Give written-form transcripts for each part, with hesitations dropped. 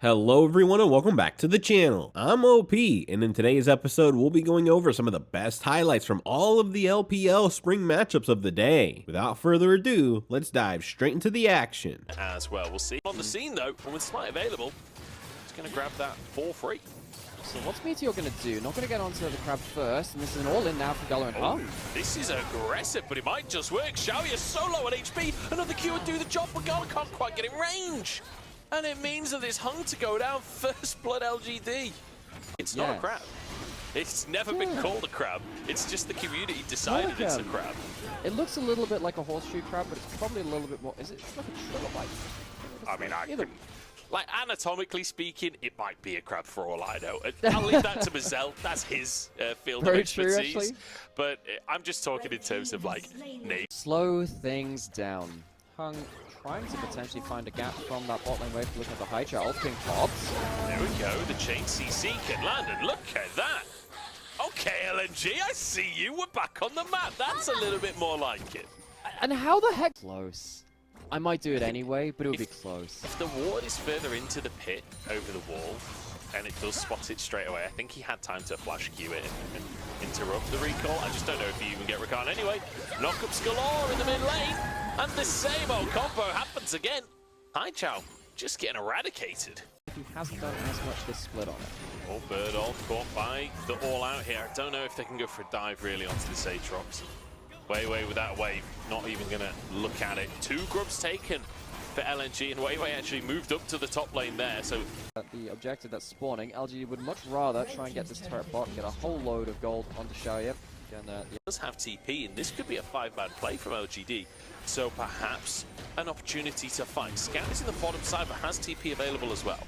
Hello everyone and welcome back to the channel. I'm OP, and in today's episode we'll be going over some of the best highlights from all of the LPL Spring matchups of the day. Without further ado, let's dive straight into the action. As well, we'll see. On the scene though, and with Smite available, he's going to grab that for free. So what's Meteor going to do? Not going to get onto the crab first, and this is an all-in now for Gala and Hung. This is aggressive, but it might just work. Xiao is so low on HP, another Q would do the job, but Gala can't quite get in range. And it means that it's Hung to go down, first blood LGD. It's not a crab. It's never been called a crab. It's just the community decided it's a crab. It looks a little bit like a horseshoe crab, but it's probably a little bit more. Is it like a trilobite? I mean, like anatomically speaking, it might be a crab for all I know. I'll leave that to Mazel. That's his field of expertise. True, but I'm just talking in terms of like name. Slow things down. Hung trying to potentially find a gap from that bot lane wave, looking at the high chair. King pops. There we go. The chain CC can land, and look at that. Okay, LNG, I see you. We're back on the map. That's a little bit more like it. And how the heck? Close. I might do it anyway, but it would be close. If the ward is further into the pit over the wall, and it does spot it straight away, I think he had time to flash Q it and interrupt the recall. I just don't know if you even get Rakan anyway. Knockups galore in the mid lane, and the same old combo happens again. Hi Chow, just getting eradicated. He hasn't done as much this split on it. Oh, Bird all caught by the all out here. I don't know if they can go for a dive really onto this Aatrox. Wei with that wave, not even gonna look at it. 2 grubs taken for LNG, and Wei actually moved up to the top lane there, so... The objective that's spawning, LGD would much rather try and get this turret bot, get a whole load of gold onto Xiao. He does have TP, and this could be a 5-man play from LGD, so perhaps an opportunity to find Scout is in the bottom side, but has TP available as well.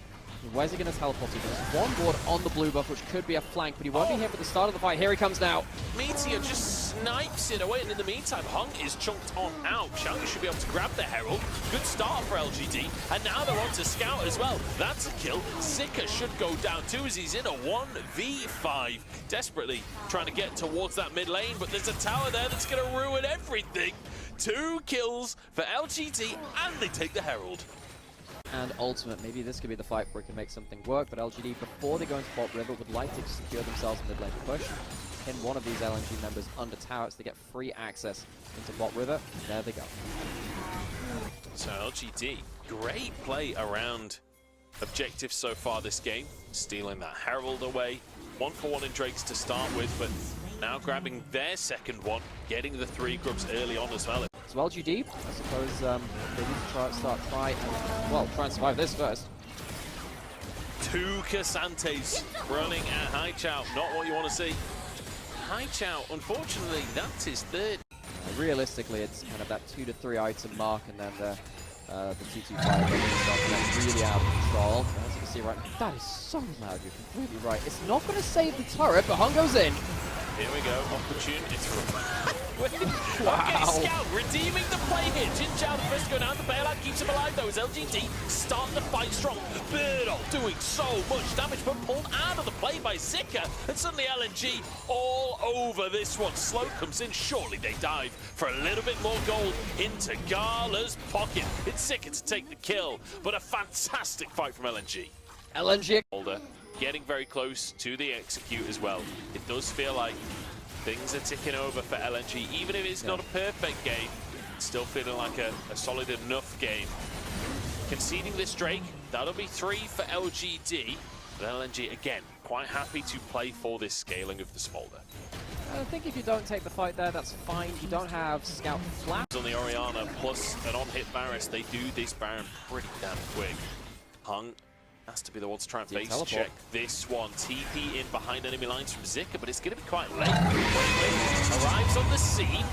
Where's he going to teleport to? There's one ward on the blue buff, which could be a flank, but he won't be here for the start of the fight. Here he comes now. Meteor just snipes it away, and in the meantime, Hung is chunked on out. Xiao should be able to grab the Herald. Good start for LGD, and now they're on to Scout as well. That's a kill. Zika should go down too, as he's in a 1v5. Desperately trying to get towards that mid lane, but there's a tower there that's going to ruin everything. 2 kills for LGD, and they take the Herald. And ultimate, maybe this could be the fight where it can make something work, but LGD, before they go into bot river, would like to secure themselves in mid lane push. Pin one of these LNG members under towers to get free access into bot river. There they go. So LGD, great play around objectives so far this game. Stealing that Herald away. 1-for-1 in Drakes to start with, but now grabbing their second one, getting the 3 grubs early on as well. So LGD, I suppose they need to try and survive this first. 2 Casantes running at Hai Chow, not what you want to see. Hai Chow, unfortunately, that's his 3rd. Realistically, it's kind of that 2 to 3 item mark, and then the 2-2 fight really out of control. As you can see right now, that is so loud, you're completely right. It's not going to save the turret, but Hung goes in. Here we go, opportunity for Wow. Okay, Scout redeeming the play here. Jin Chow, the first to go down. The bailout keeps him alive though as LGD starting the fight strong. Birdle doing so much damage, but pulled out of the play by Zika. And suddenly LNG all over this one. Slow comes in, surely they dive for a little bit more gold into Gala's pocket. It's Zika to take the kill, but a fantastic fight from LNG. LNG. Getting very close to the execute as well. It does feel like things are ticking over for LNG, even if it's not a perfect game, it's still feeling like a solid enough game. Conceding this Drake, that'll be 3 for LGD, but LNG, again, quite happy to play for this scaling of the Smolder. I think if you don't take the fight there, that's fine. You don't have Scout flat. On the Orianna, plus an on-hit Varus, they do this Baron pretty damn quick. Hung has to be the one to try and base check this one. TP in behind enemy lines from Zika, but it's going to be quite late. Arrives on the scene.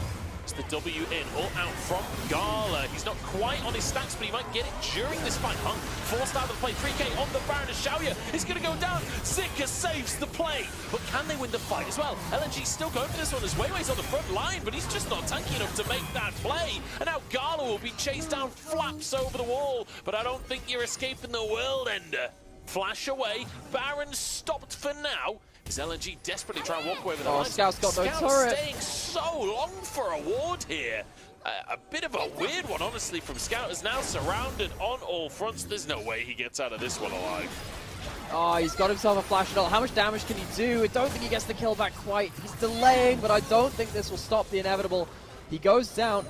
It's the W in, all out from Gala. He's not quite on his stacks, but he might get it during this fight. Hung forced out of the play. 3K on the Baron. Xiao is going to go down. Zika saves the play, but can they win the fight as well? LNG still going for this one as Weiwei's on the front line, but he's just not tanky enough to make that play. And now Gala will be chased down, flaps over the wall, but I don't think you're escaping the world ender. Flash away. Baron stopped for now. Is LNG desperately trying to walk away with the lines? Scout's got no turret. Staying so long for a ward here. A bit of a weird one, honestly, from Scout. Is now surrounded on all fronts. There's no way he gets out of this one alive. Oh, he's got himself a flash ult. How much damage can he do? I don't think he gets the kill back quite. He's delaying, but I don't think this will stop the inevitable. He goes down.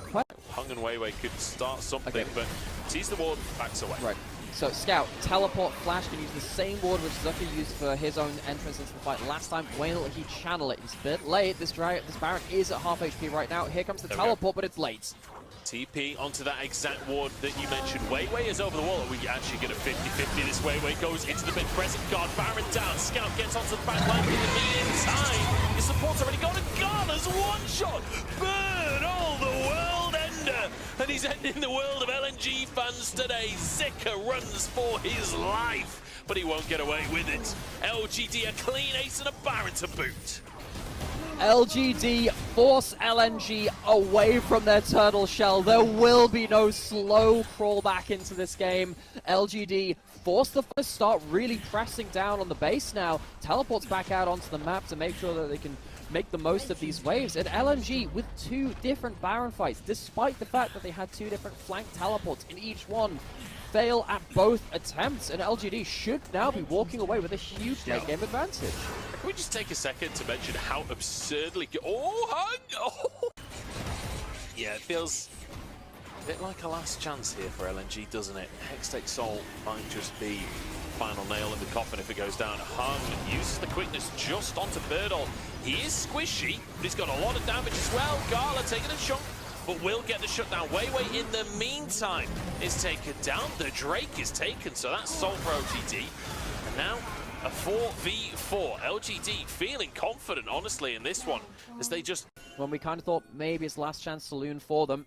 Hung and Weiwei could start something, but sees the ward, backs away. Right. So Scout, teleport, flash, can use the same ward which Zucker used for his own entrance into the fight last time. When will he channel it? He's a bit late. This Baron is at half HP right now. Here comes the teleport, but it's late. TP onto that exact ward that you mentioned. Weiwei is over the wall. Are we actually get a 50-50? This Weiwei goes into the mid. Present guard, Baron down. Scout gets onto the back line. In the meantime, his support's already gone, and Gala's one shot. Burn all the world ender. And he's ending the world of LNG fans today. Zika runs for his life, but he won't get away with it. LGD a clean ace and a Baron to boot. LGD force LNG away from their turtle shell. There will be no slow crawl back into this game. LGD force the first, start really pressing down on the base now. Teleports back out onto the map to make sure that they can make the most of these waves. And LNG with 2 different Baron fights, despite the fact that they had 2 different flank teleports in each one, fail at both attempts, and LGD should now be walking away with a huge late game advantage. Can we just take a second to mention how absurdly yeah, it feels a bit like a last chance here for LNG, doesn't it? Hextech Soul might just be final nail in the coffin if it goes down. Hung uses the quickness just onto Birdle. He is squishy, but he's got a lot of damage as well. Gala taking a chunk, but will get the shutdown. Weiwei in the meantime is taken down. The Drake is taken, so that's sold for LGD. And now a 4v4. LGD feeling confident, honestly, in this one, as they just... When we kind of thought maybe it's last chance saloon for them,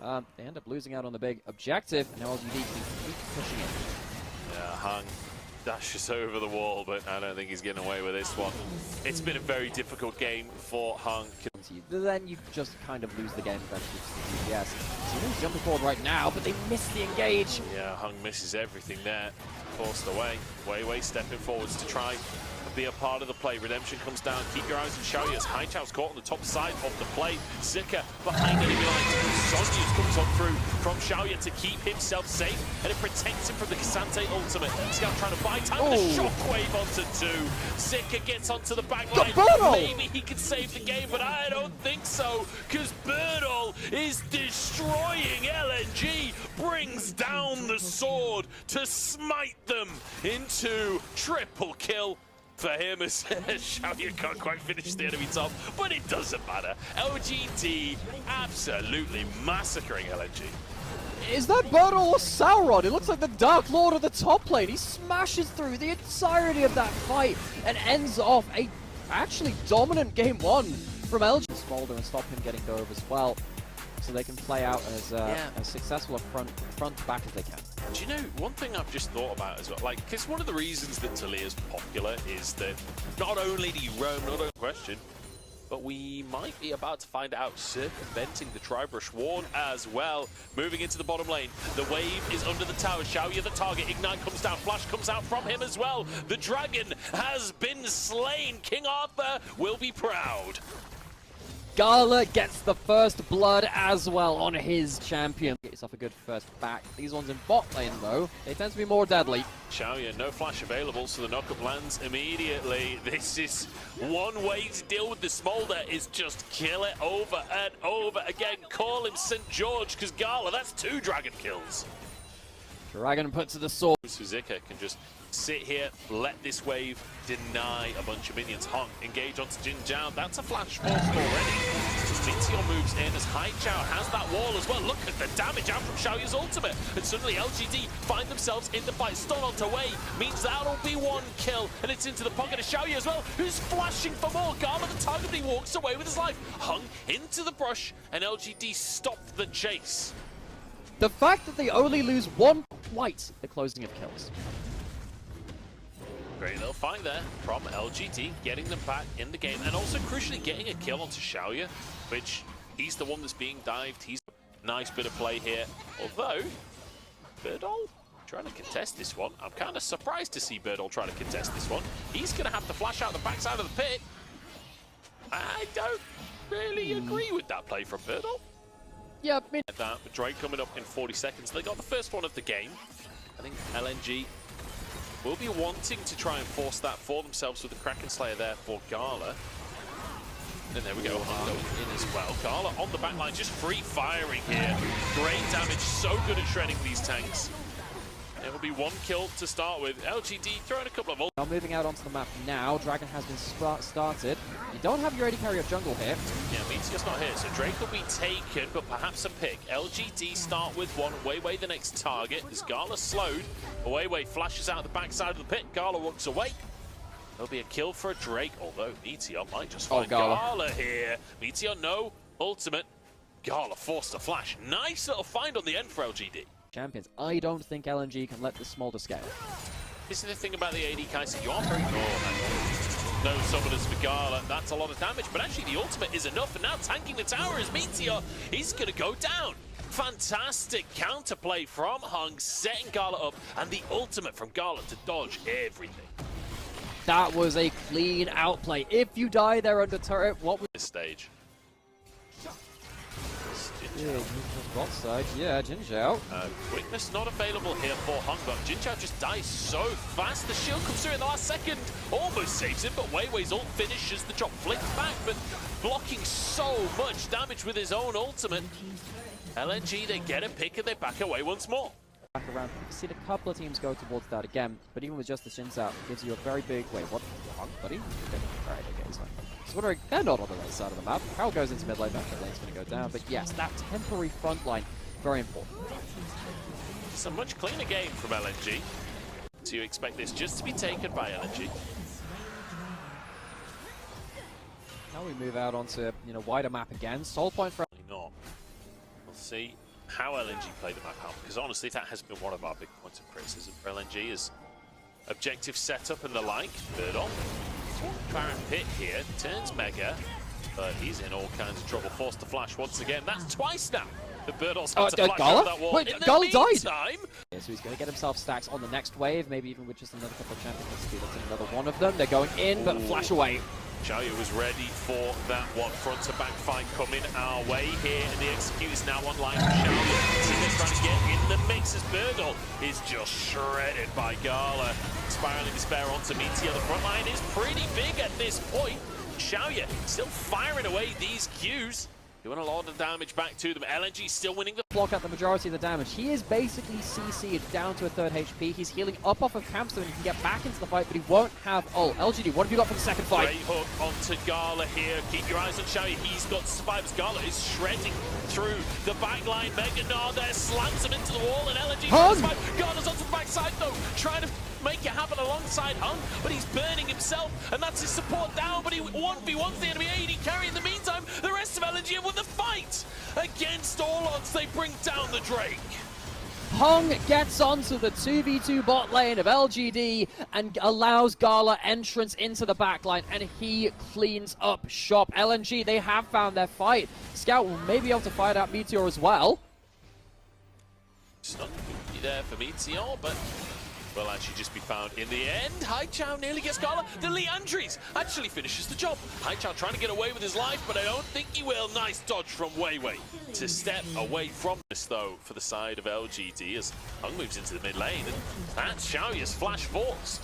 they end up losing out on the big objective, and now LGD can keep pushing it. Yeah, Hung dashes over the wall, but I don't think he's getting away with this one. It's been a very difficult game for Hung. Then you just kind of lose the game eventually. Yes, so he's jumping forward right now, but they miss the engage. Yeah, Hung misses everything there. Forced away. Weiwei stepping forwards to try and be a part of the play. Redemption comes down. Keep your eyes on Xiao as Haichao's caught on the top side of the play. Zika behind enemy lines. Sonya's comes on through from Xiao to keep himself safe, and it protects him from the Kasante ultimate. Scout trying to buy time with a shockwave onto 2. Zika gets onto the back line. Maybe he can save the game, but I don't think so, because Birdle is destroying LNG, brings down the sword to smite them into triple kill. For him, as Xiaoya can't quite finish the enemy top, but it doesn't matter. LGD absolutely massacring LNG. Is that Birdle or Sauron? It looks like the Dark Lord of the top lane. He smashes through the entirety of that fight and ends off a actually dominant game 1 from LG. Smolder and stop him getting dove as well, so they can play out as successful a front to back as they can. Do you know, one thing I've just thought about as well, like, because one of the reasons that Talia's popular is that not only do you roam, not only question, but we might be about to find out circumventing the Tribrush Ward as well. Moving into the bottom lane, the wave is under the tower. Xiaoya the target, Ignite comes down, Flash comes out from him as well. The dragon has been slain. King Arthur will be proud. Gala gets the first blood as well on his champion. Get yourself a good first back. These ones in bot lane though, they tend to be more deadly. Xiaoya, no flash available, so the knockup lands immediately. This is one way to deal with the Smolder, is just kill it over and over again. Call him St. George, because Gala, that's 2 dragon kills. Dragon put to the sword. Suzuka can just sit here, let this wave deny a bunch of minions. Hung, engage onto Jin Zhao. That's a flash force already. Meteor moves in as Haichao has that wall as well. Look at the damage out from Xiaoya's ultimate. And suddenly LGD find themselves in the fight. Stun onto Wei means that'll be 1 kill. And it's into the pocket of Xiaoya as well, who's flashing for more. Gala the target, he walks away with his life. Hung into the brush, and LGD stopped the chase. The fact that they only lose 1 twice the closing of kills. Great little fight there from LGD, getting them back in the game, and also crucially getting a kill onto Xiaoya, which he's the one that's being dived. He's a nice bit of play here, although Birdle trying to contest this one. I'm kind of surprised to see Birdle trying to contest this one. He's going to have to flash out the backside of the pit. I don't really agree with that play from Birdle. Yeah, I mean, that, but Drake coming up in 40 seconds. They got the first one of the game. I think LNG will be wanting to try and force that for themselves with the Kraken Slayer there for Gala. And there we go, Hundo in as well. Gala on the back line, just free firing here. Great damage, so good at shredding these tanks. It will be one kill to start with. LGD throwing a couple of ult. now moving out onto the map now. Dragon has been started. You don't have your AD carry of jungle here. Yeah, Meteor's not here, so Drake will be taken, but perhaps a pick. LGD start with one, Weiwei the next target. As Gala slowed, Weiwei flashes out the backside of the pit. Gala walks away. There'll be a kill for a Drake, although Meteor might just find Gala here. Meteor, no ultimate. Gala forced a flash. Nice little find on the end for LGD. Champions. I don't think LNG can let this smolder scale. This is the thing about the AD, Kaiser. You are very good. No summoners for Gala. That's a lot of damage, but actually the ultimate is enough. And now tanking the tower is Meteor. He's going to go down. Fantastic counterplay from Hung, setting Gala up, and the ultimate from Gala to dodge everything. That was a clean outplay. If you die there under turret, what was This stage. bot side? Yeah, Jinzhao. Quickness not available here for Hung, but Jinzhao just dies so fast. The shield comes through in the last second, almost saves him, but Weiwei's ult finishes the drop, flicks back, but blocking so much damage with his own ultimate. LNG, they get a pick and they back away once more. Back around. We've seen a couple of teams go towards that again, but even with just the shins out, it gives you a very big... Wait, what? Hung, buddy? Okay. Alright, okay, he's fine. So wondering, they're not on the right side of the map. Carl goes into mid lane, that mid lane's going to go down, but yes, that temporary front line, very important. It's a much cleaner game from LNG. So you expect this just to be taken by LNG. Now we move out onto, wider map again. Soul point for... Not. We'll see how LNG play the map out, because honestly that has been one of our big points of criticism for LNG is objective setup and the like. Bird on. Baron Pit here, turns Mega, but he's in all kinds of trouble. Forced to flash once again. That's twice now. The Birdles had to flash out that wall. Wait, in the Gala died! meantime, Yeah, so he's going to get himself stacks on the next wave, maybe even with just another couple of champions. That's another one of them. They're going in, but flash away. Xiaoyu was ready for that one. Front to back fight coming our way here, and the execute is now online for Xiaoyu. They're trying to get in the mix as Birdle is just shredded by Gala. Spiraling Despair onto Meteor. The front line is pretty big at this point. Xiaoyu still firing away these Qs. Doing a lot of damage back to them. LNG still winning the block out the majority of the damage. He is basically CC'd down to a third HP. He's healing up off of camp so he can get back into the fight, but he won't have ult. LGD, what have you got for the second fight? Great hook onto Gala here. Keep your eyes on Xiaoyu. He's got survivors. Gala is shredding through the backline. Mega Nard there slams him into the wall, and LNG Gala's onto the backside though, trying to make it happen alongside Hung, but he's burning himself, and that's his support down, but he 1v1's the enemy AD carry. In the meantime, the rest of LNG have won the fight. Against all odds, they bring down the Drake. Hung gets onto the 2v2 bot lane of LGD and allows Gala entrance into the backline, and he cleans up shop. LNG, they have found their fight. Scout will maybe be able to fight out Meteor as well. It's not there for Meteor, but will actually just be found in the end. Haichao nearly gets Gala. The Leandries actually finishes the job. Haichao trying to get away with his life, but I don't think he will. Nice dodge from Weiwei to step away from this, though, for the side of LGD as Hung moves into the mid lane, and that's Xiaoyu's flash forced.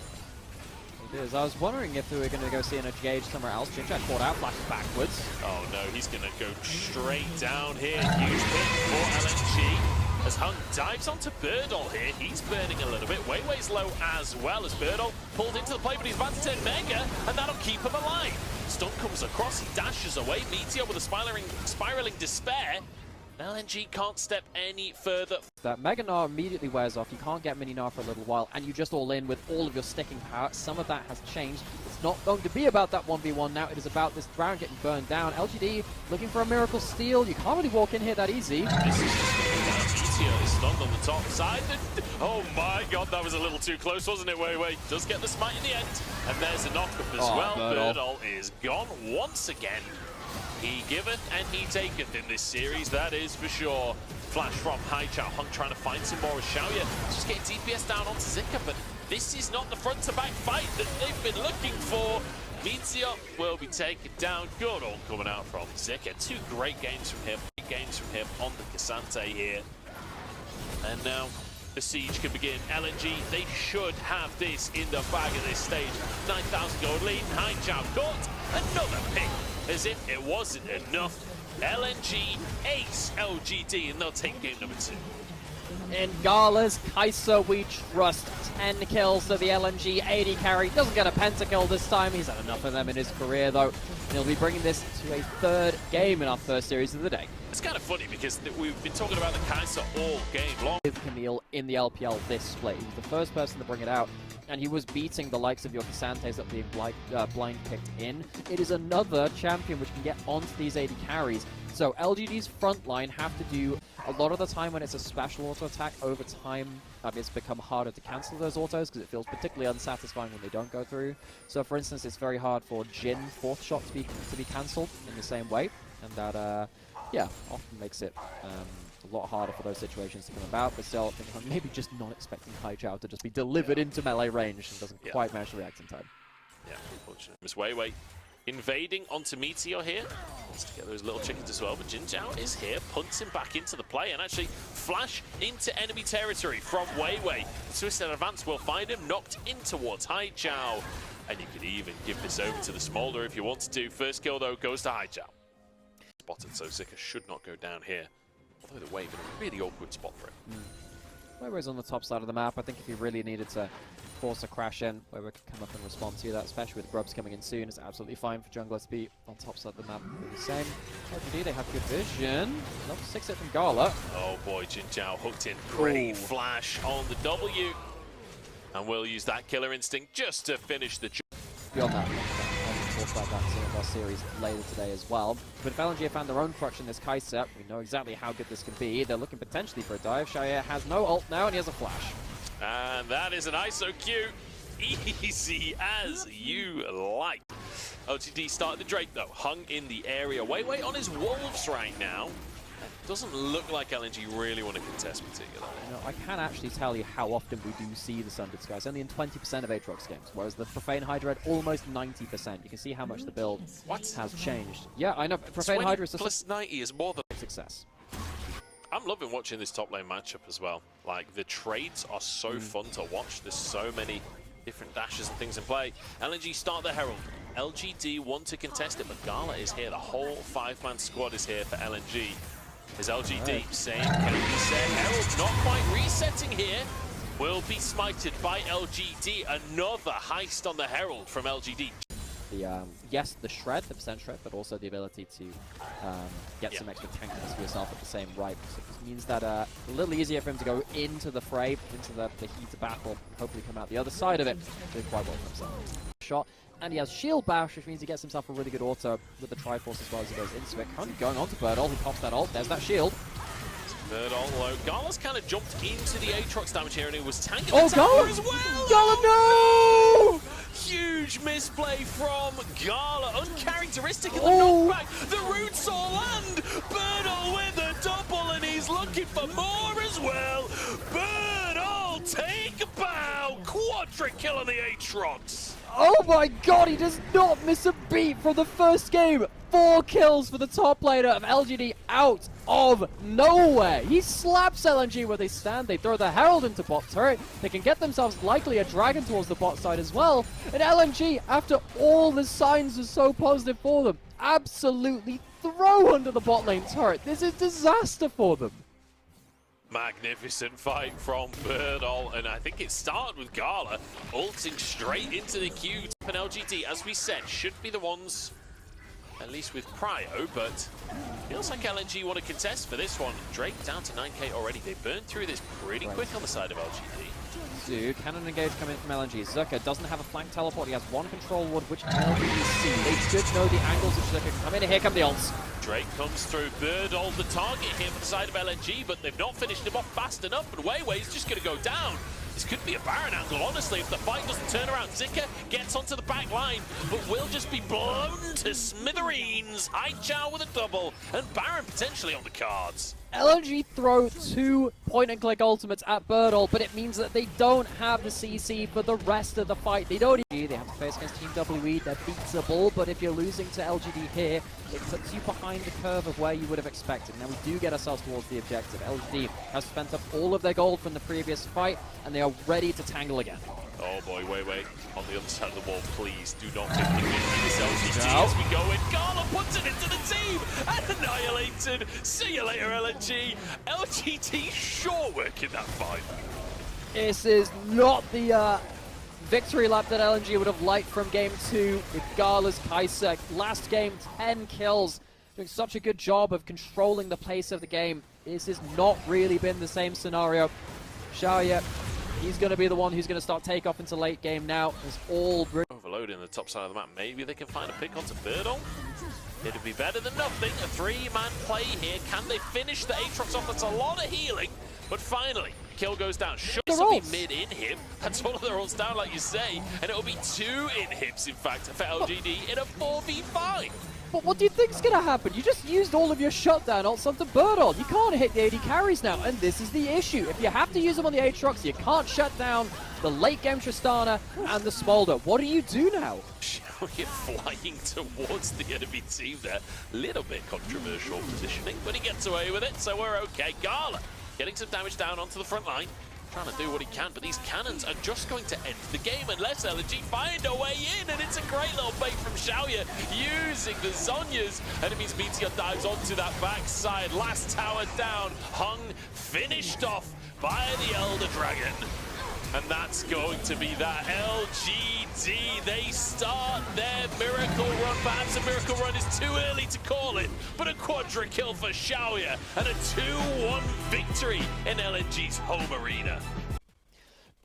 It is. I was wondering if we were going to go see an engage somewhere else. Jinzhao caught out, flashes backwards. Oh no, he's going to go straight down here. Huge pick for LNG. As Hung dives onto Birdle here, he's burning a little bit. Weiwei's low as well as Birdle pulled into the play, but he's about to turn Mega, and that'll keep him alive. Stun comes across, he dashes away. Meteor with a spiraling Despair. LNG can't step any further. That Mega Gnar immediately wears off. You can't get Mini Gnar for a little while, and you just all in with all of your sticking power. Some of that has changed. It's not going to be about that 1v1 now. It is about this round getting burned down. LGD looking for a miracle steal. You can't really walk in here that easy. This is just going to be down. Meteor is stunned on the top side. Oh my god, that was a little too close, wasn't it, Weiwei? Does get the smite in the end. And there's a knock-up as well. Birdle is gone once again. He giveth and he taketh in this series, that is for sure. Flash from Haichao. Hung trying to find some more as Xiaoyu. Just getting DPS down onto Zika, but this is not the front-to-back fight that they've been looking for. Meteor will be taken down. Good all coming out from Zika. Two great games from him. games from him on the Cassante here. And now the siege can begin. LNG, they should have this in the bag at this stage. 9,000 gold lead. Haijiao caught another pick as if it wasn't enough. LNG ace LGD, and they'll take game number 2. In Gala's Kaiser, we trust. 10 kills to the LNG AD carry. Doesn't get a pentakill this time. He's had enough of them in his career, though. And he'll be bringing this to a 3rd game in our first series of the day. It's kind of funny because we've been talking about the Kaiser all game long. Camille in the LPL this split. He was the first person to bring it out, and he was beating the likes of your Cassantes that being blind picked in. It is another champion which can get onto these AD carries. So LGD's front line have to do a lot of the time when it's a special auto attack over time. It's become harder to cancel those autos because it feels particularly unsatisfying when they don't go through. So for instance, it's very hard for Jin 4th shot to be cancelled in the same way, and that yeah, often makes it a lot harder for those situations to come about. But still, I'm maybe just not expecting Haijiao to just be delivered into melee range and doesn't quite manage to react in time. Yeah, unfortunately. Miss Weiwei invading onto Meteor here. Wants to get those little chickens as well, but Jin Zhao is here, punts him back into the play, and actually flash into enemy territory from Weiwei. Twisted Advance will find him, knocked in towards Haijiao. And you could even give this over to the Smolder if you wanted to. First kill, though, goes to Haijiao. Spotted, so Zika should not go down here. Although the wave in a really awkward spot for him. Weiwei's on the top side of the map. I think if he really needed to force a crash in, Weiwei could come up and respond to that, especially with Grubs coming in soon. It's absolutely fine for jungler to be on top side of the map. The same. LGD, they have good vision. Another 6-hit from Gala. Oh boy, Jin Zhao hooked in. Great flash on the W. And we'll use that killer instinct just to finish the job. Beyond that, we'll talk about that in some of our series later today as well. But if LNG have found their own crutch in this Kaiser, we know exactly how good this can be. They're looking potentially for a dive. Xiaoye has no ult now, and he has a flash. And that is an ISO Q. Easy as you like. LGD started the Drake, though. Hung in the area. Weiwei on his wolves right now. Doesn't look like LNG really want to contest particularly. You know, I can't actually tell you how often we do see the Sundered Skies. Only in 20% of Aatrox games, whereas the Profane Hydra at almost 90%. You can see how much the build has changed. Yeah, I know. Profane Hydra is plus 90 is more than success. I'm loving watching this top lane matchup as well. Like, the trades are so fun to watch. There's so many different dashes and things in play. LNG start the Herald. LGD want to contest it, but Gala is here. The whole 5-man squad is here for LNG. Is LGD saying, can be said, Herald not quite resetting here. Will be smited by LGD. Another heist on the Herald from LGD. Yes, the shred, the percent shred, but also the ability to get some extra tankiness for yourself at the same rate. So it means that a little easier for him to go into the fray, into the heat of battle, hopefully come out the other side of it. Doing quite well for himself. Shot, and he has shield bash, which means he gets himself a really good auto with the Triforce as well as he goes into it. Currently going on to Birdall, he pops that ult, there's that shield. Birdall low. Gala's kind of jumped into the Aatrox damage here and he was tanking the tower as well! Gala, no! Huge misplay from Gala, uncharacteristic in the knockback. The roots all land. Birdall with a double, and he's looking for more as well. Birdall, take a bow. Quadra kill on the Aatrox. Oh my god, he does not miss a beat from the first game. 4 kills for the top laner of LGD out of nowhere. He slaps LNG where they stand. They throw the Herald into bot turret. They can get themselves likely a dragon towards the bot side as well. And LNG, after all the signs are so positive for them, absolutely throw under the bot lane turret. This is disaster for them. Magnificent fight from Birdall, and I think it started with Gala ulting straight into the queue. And LGD, as we said, should be the ones, at least with Prio, but feels like LNG want to contest for this one. Drake down to 9k already. They burned through this pretty quick on the side of LGD. Dude, cannon engage coming from LNG. Zerka doesn't have a flank teleport. He has one control ward, which LGD see. They should know the angles which Zerka can come in. And here come the ults. Drake comes through. Birdall the target here for the side of LNG, but they've not finished him off fast enough, and Weiwei's just going to go down. This could be a Baron angle, honestly, if the fight doesn't turn around. Zika gets onto the back line, but will just be blown to smithereens. Haijiao with a double, and Baron potentially on the cards. LNG throw 2 point-and-click ultimates at Birdall, but it means that they don't have the CC for the rest of the fight. They don't. They have to face against Team WE. They're beatable, but if you're losing to LGD here, it puts you behind the curve of where you would have expected. Now we do get ourselves towards the objective. LGD has spent up all of their gold from the previous fight, and they are ready to tangle again. Oh boy, wait. On the other side of the wall, please do not 50-50 this LGD as we go in. Gala puts it into the team and annihilated. See you later, LNG. LGD sure working that fight. This is not the victory lap that LNG would have liked from game 2 with Gala's Kai'Sa. Last game, 10 kills. Doing such a good job of controlling the pace of the game. This has not really been the same scenario. Xiaoya, he's going to be the one who's going to start takeoff into late game now. It's all overloading the top side of the map. Maybe they can find a pick onto Birdall. It'd be better than nothing. A 3-man play here. Can they finish the Aatrox off? That's a lot of healing. But finally, kill goes down. Should be mid-inhib. That's all of their ults down, like you say. And it'll be 2 inhibs, in fact, for LGD in a 4v5. But what do you think's going to happen? You just used all of your shutdown ults onto Birdall. You can't hit the AD carries now, and this is the issue. If you have to use them on the Aatrox, you can't shut down the late game Tristana and the Smolder. What do you do now? We're flying towards the enemy team there. Little bit controversial positioning, but he gets away with it, so we're okay. Gala getting some damage down onto the front line. Trying to do what he can, but these cannons are just going to end the game unless LNG find a way in, and it's a great little bait from Xiaoya using the Zhonya's, and it means Meteor dives onto that backside. Last tower down, Hung finished off by the Elder Dragon. And that's going to be that. LGD, they start their miracle run. Perhaps a miracle run is too early to call it, but a quadra kill for Xiaoya and a 2-1 victory in LNG's home arena.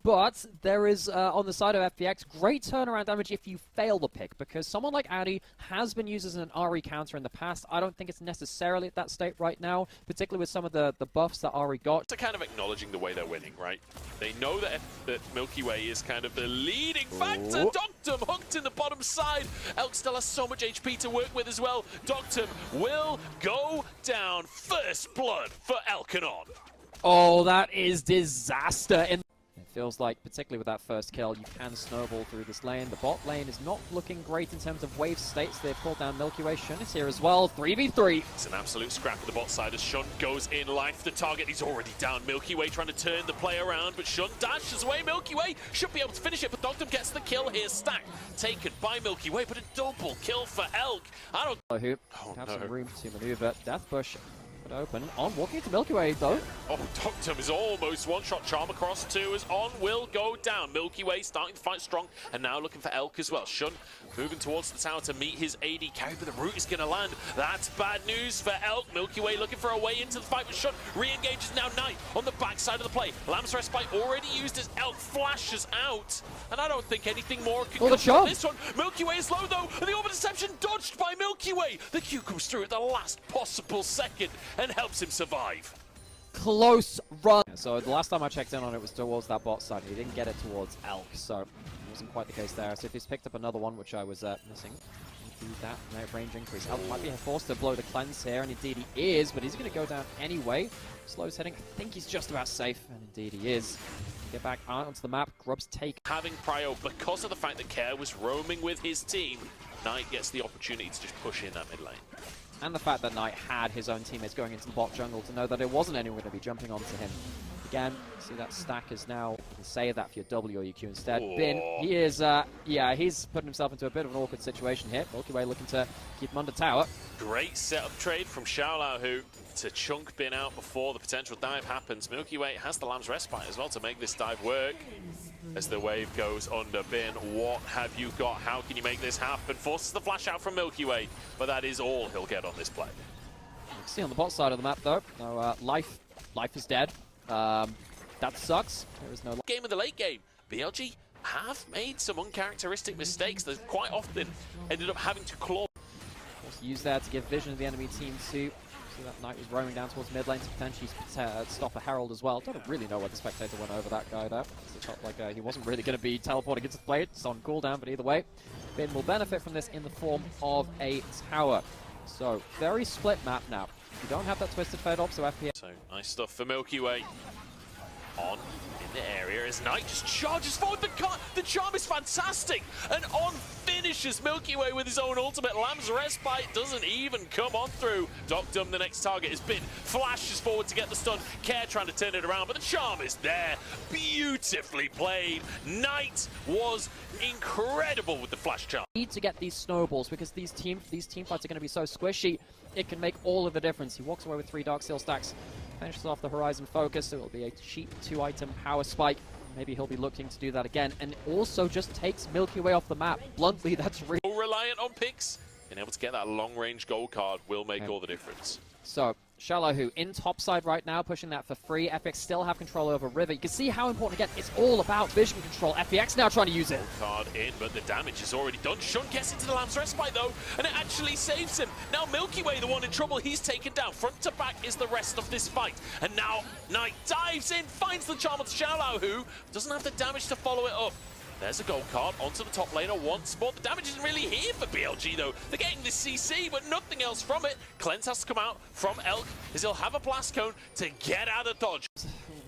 But there is, on the side of FPX, great turnaround damage if you fail the pick, because someone like Addy has been used as an Ahri counter in the past. I don't think it's necessarily at that state right now, particularly with some of the buffs that Ahri got. They're kind of acknowledging the way they're winning, right? They know that Milky Way is kind of the leading factor. Doctum hooked in the bottom side. Elk still has so much HP to work with as well. Doctum will go down. First blood for Elkanon. Oh, that is disaster. Feels like, particularly with that first kill, you can snowball through this lane. The bot lane is not looking great in terms of wave states. They've pulled down Milky Way. Shun is here as well. 3v3. It's an absolute scrap at the bot side as Shun goes in life. The target, he's already down. Milky Way trying to turn the play around, but Shun dashes away. Milky Way should be able to finish it, but Doctum gets the kill here. Stack taken by Milky Way, but a double kill for Elk. I don't... Have some room to maneuver. Death Bush open. On walking to Milky Way though. Oh, Doctum is almost one-shot. Charm across 2 as On will go down. Milky Way starting to fight strong and now looking for Elk as well. Shun moving towards the tower to meet his AD carry, but the root is going to land. That's bad news for Elk. Milky Way looking for a way into the fight with Shun. Re-engages now Knight on the backside of the play. Lamb's Respite already used as Elk flashes out, and I don't think anything more can come from this one. Milky Way is low though, and the Orb Deception dodged by Milky Way. The Q comes through at the last possible second and helps him survive. Close run. So the last time I checked in on it was towards that bot side. He didn't get it towards Elk, so it wasn't quite the case there. So if he's picked up another one, which I was missing, that range increase. Elk might be forced to blow the cleanse here, and indeed he is, but he's going to go down anyway. Slow's hitting. I think he's just about safe, and indeed he is. Get back onto the map. Grub's take. Having prio because of the fact that Care was roaming with his team, Knight gets the opportunity to just push in that mid lane. And the fact that Knight had his own teammates going into the bot jungle to know that there wasn't anyone going to be jumping onto him. Again, see that stack is now, you can save that for your W or your Q instead. Bin, he is, yeah, he's putting himself into a bit of an awkward situation here. Milky Way looking to keep him under tower. Great setup trade from Xiaolahu to chunk Bin out before the potential dive happens. Milky Way has the Lamb's Respite as well to make this dive work. As the wave goes under Bin, what have you got? How can you make this happen? Forces the flash out from Milky Way, but that is all he'll get on this play. You can see on the bot side of the map though, no, life is dead. That sucks. There is no game in the late game. BLG have made some uncharacteristic mistakes that quite often ended up having to claw. Use that to give vision to the enemy team too. See that Knight was roaming down towards mid lane to potentially stop a Herald as well. Don't really know where the spectator went over that guy there. It felt like he wasn't really going to be teleporting into the play. It's on cooldown, but either way, Bin will benefit from this in the form of a tower. So, very split map now. You don't have that twisted fade up, so FPX. So nice stuff for Milky Way. On in the area as Knight just charges forward. The charm is fantastic, and on finishes Milky Way with his own ultimate. Lamb's Respite doesn't even come on through. Doctum, the next target, has been flashes forward to get the stun. Care trying to turn it around, but the charm is there. Beautifully played. Knight was incredible with the flash charm. Need to get these snowballs because these team fights are going to be so squishy. It can make all of the difference. He walks away with 3 Dark Seal stacks. Finishes off the Horizon Focus, so it'll be a cheap 2-item power spike. Maybe he'll be looking to do that again, and also just takes Milky Way off the map. Bluntly, that's really reliant on picks. Being able to get that long-range gold card will make all the difference. So, Shallow in topside right now, pushing that for free. FPX still have control over River. You can see how important, again, it's all about vision control. FPX now trying to use it. Card in, but the damage is already done. Shun gets into the Lamb's Respite, though, and it actually saves him. Now Milky Way, the one in trouble, he's taken down. Front to back is the rest of this fight. And now Knight dives in, finds the charm of Shallow, who doesn't have the damage to follow it up. There's a gold card onto the top laner once more. The damage isn't really here for BLG, though. They're getting the CC, but nothing else from it. Cleanse has to come out from Elk, as he'll have a blast cone to get out of dodge.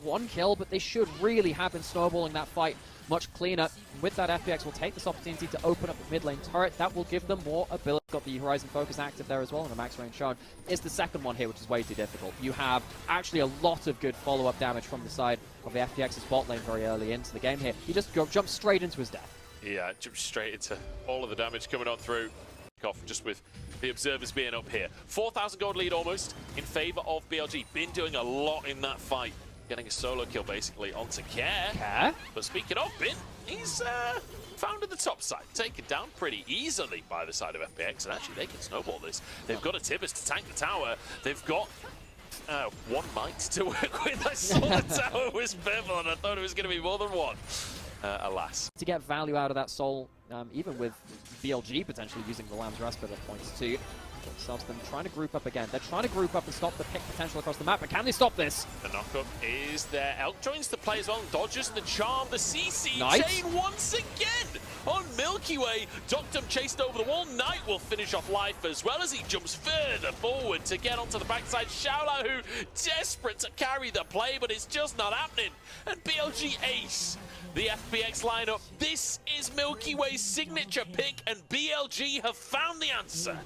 1 kill, but they should really have been snowballing that fight much cleaner. With that, FPX will take this opportunity to open up the mid lane turret. That will give them more ability. Got the Horizon Focus active there as well, and a max range shard is the second one here, which is way too difficult. You have actually a lot of good follow-up damage from the side of the FPX's bot lane very early into the game here. He just jumps straight into his death. Yeah, jumps straight into all of the damage coming on through. Off just with the observers being up here. 4,000 gold lead almost in favor of BLG. Been doing a lot in that fight. Getting a solo kill basically onto Care. But speaking of Bin, he's found in the top side. Taken down pretty easily by the side of FPX. And actually they can snowball this. They've got a Tibbers to tank the tower. They've got 1 might to work with. I saw the tower was purple and I thought it was going to be more than 1. Alas. To get value out of that soul, even with BLG potentially using the Lamb's Respite at points too. Themselves them trying to group up again. They're trying to group up and stop the pick potential across the map, but can they stop this? The knockup is there. Elk joins the play as well. Dodges the charm, the CC Knight chain once again on Milky Way. Doctum chased over the wall. Knight will finish off life as well as he jumps further forward to get onto the backside. Shaola, who desperate to carry the play, but it's just not happening. And BLG ace the FPX lineup. This is Milky Way's signature pick, and BLG have found the answer.